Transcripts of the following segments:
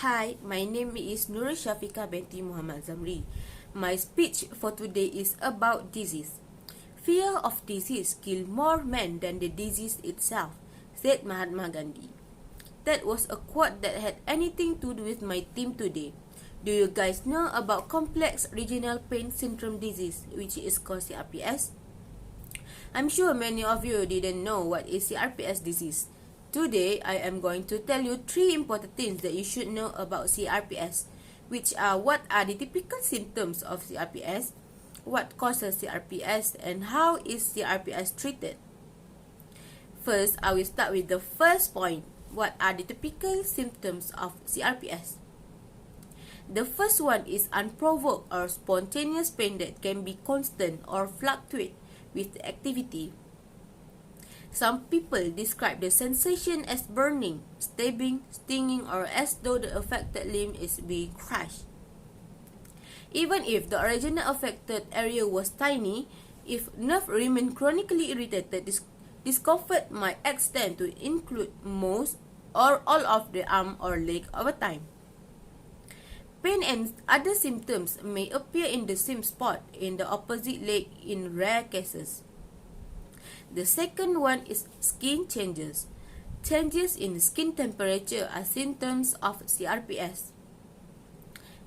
Hi, my name is Nur Shafika binti Muhammad Zamri. My speech for today is about disease. Fear of disease kills more men than the disease itself, said Mahatma Gandhi. That was a quote that had anything to do with my theme today. Do you guys know about complex regional pain syndrome disease, which is called CRPS? I'm sure many of you didn't know what is CRPS disease. Today, I am going to tell you 3 important things that you should know about CRPS, which are what are the typical symptoms of CRPS, what causes CRPS, and how is CRPS treated. First, I will start with the first point. What are the typical symptoms of CRPS? The first one is unprovoked or spontaneous pain that can be constant or fluctuate with activity. Some people describe the sensation as burning, stabbing, stinging, or as though the affected limb is being crushed. Even if the original affected area was tiny, if nerve remain chronically irritated, discomfort might extend to include most or all of the arm or leg over time. Pain and other symptoms may appear in the same spot in the opposite leg in rare cases. The second one is skin changes. Changes in skin temperature are symptoms of CRPS.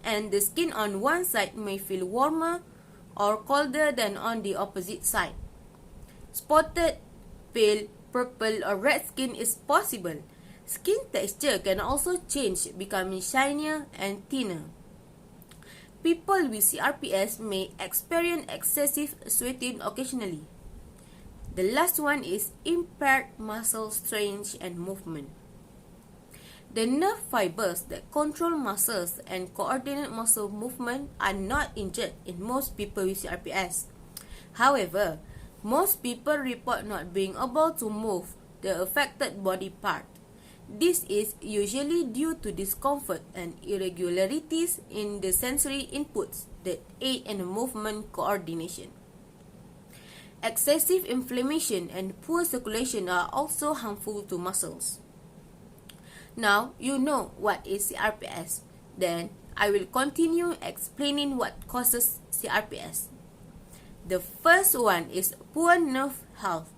And the skin on one side may feel warmer or colder than on the opposite side. Spotted, pale, purple, or red skin is possible. Skin texture can also change, becoming shinier and thinner. People with CRPS may experience excessive sweating occasionally. The last one is impaired muscle strength and movement. The nerve fibers that control muscles and coordinate muscle movement are not injured in most people with CRPS. However, most people report not being able to move the affected body part. This is usually due to discomfort and irregularities in the sensory inputs that aid in movement coordination. Excessive inflammation and poor circulation are also harmful to muscles. Now you know what is CRPS. Then I will continue explaining what causes CRPS. The first one is poor nerve health.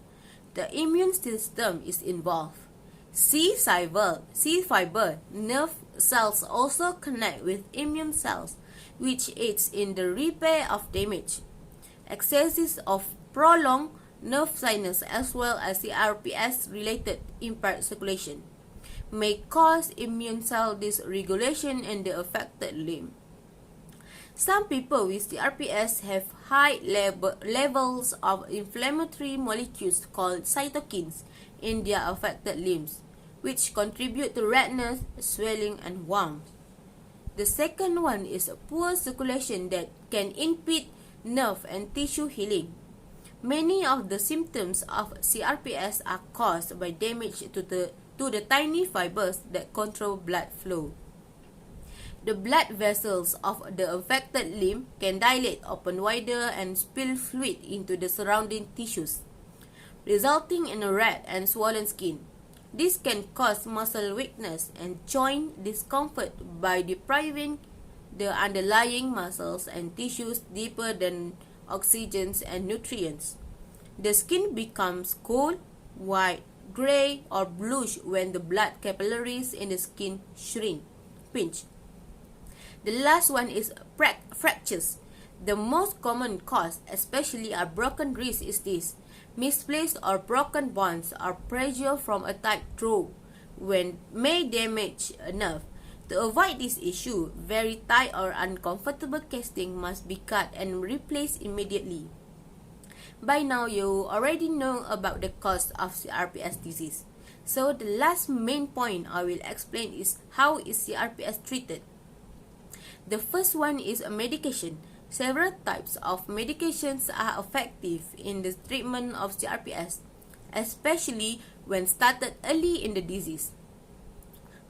The immune system is involved. C fiber nerve cells also connect with immune cells, which aids in the repair of damage. Excesses of prolonged nerve sinus as well as CRPS-related impaired circulation may cause immune cell dysregulation in the affected limb. Some people with CRPS have high levels of inflammatory molecules called cytokines in their affected limbs, which contribute to redness, swelling, and warmth. The second one is poor circulation that can impede nerve and tissue healing. Many of the symptoms of CRPS are caused by damage to the tiny fibers that control blood flow. The blood vessels of the affected limb can dilate, open wider, and spill fluid into the surrounding tissues, resulting in a red and swollen skin. This can cause muscle weakness and joint discomfort by depriving the underlying muscles and tissues deeper than oxygen and nutrients. The skin becomes cold, white, gray, or bluish when the blood capillaries in the skin pinch. The last one is fractures. The most common cause, especially a broken wrist, is this. Misplaced or broken bones or pressure from a tight throw may damage a nerve. To avoid this issue, very tight or uncomfortable casing must be cut and replaced immediately. By now, you already know about the cause of CRPS disease. So the last main point I will explain is how is CRPS treated. The first one is medication. Several types of medications are effective in the treatment of CRPS, especially when started early in the disease.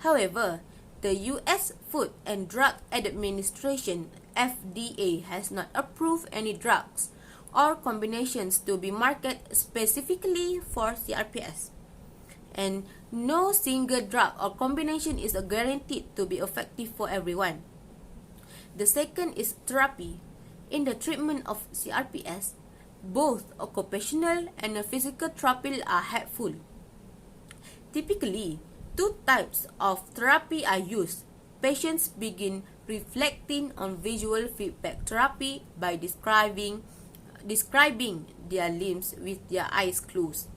However, the U.S. Food and Drug Administration (FDA) has not approved any drugs or combinations to be marketed specifically for CRPS. And No single drug or combination is guaranteed to be effective for everyone. The second is therapy. In the treatment of CRPS, both occupational and physical therapy are helpful. Typically, two types of therapy are used. Patients begin reflecting on visual feedback therapy by describing their limbs with their eyes closed,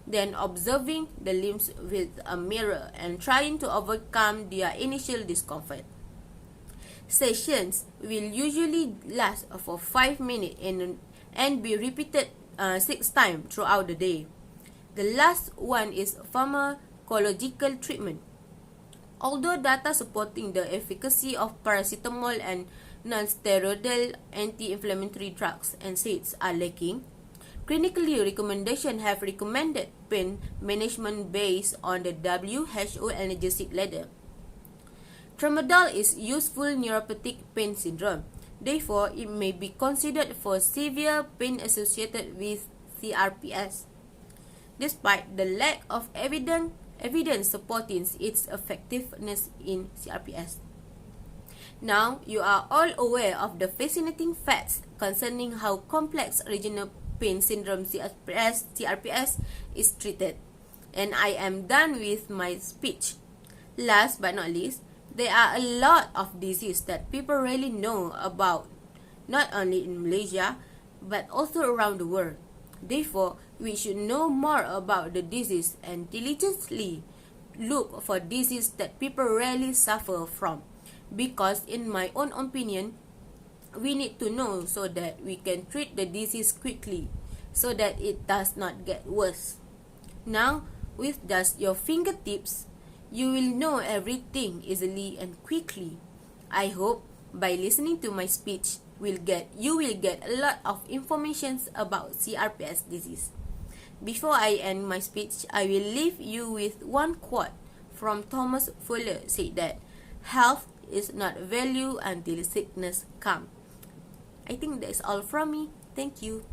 then observing the limbs with a mirror and trying to overcome their initial discomfort. Sessions will usually last for 5 minutes and be repeated 6 times throughout the day. The last one is pharmacological treatment. Although data supporting the efficacy of paracetamol and non-steroidal anti-inflammatory drugs and NSAIDs are lacking, clinically recommendations have recommended pain management based on the WHO analgesic ladder. Tramadol is useful neuropathic pain syndrome. Therefore, it may be considered for severe pain associated with CRPS, despite the lack of evidence supporting its effectiveness in CRPS. Now, you are all aware of the fascinating facts concerning how complex regional pain syndrome CRPS is treated. And I am done with my speech. Last but not least, there are a lot of diseases that people really know about, not only in Malaysia, but also around the world. Therefore, we should know more about the disease and diligently look for diseases that people rarely suffer from. Because in my own opinion, we need to know so that we can treat the disease quickly, so that it does not get worse. Now, with just your fingertips, you will know everything easily and quickly. I hope by listening to my speech, you will get a lot of information about CRPS disease. Before I end my speech, I will leave you with one quote from Thomas Fuller said that health is not value until sickness comes. I think that's all from me. Thank you.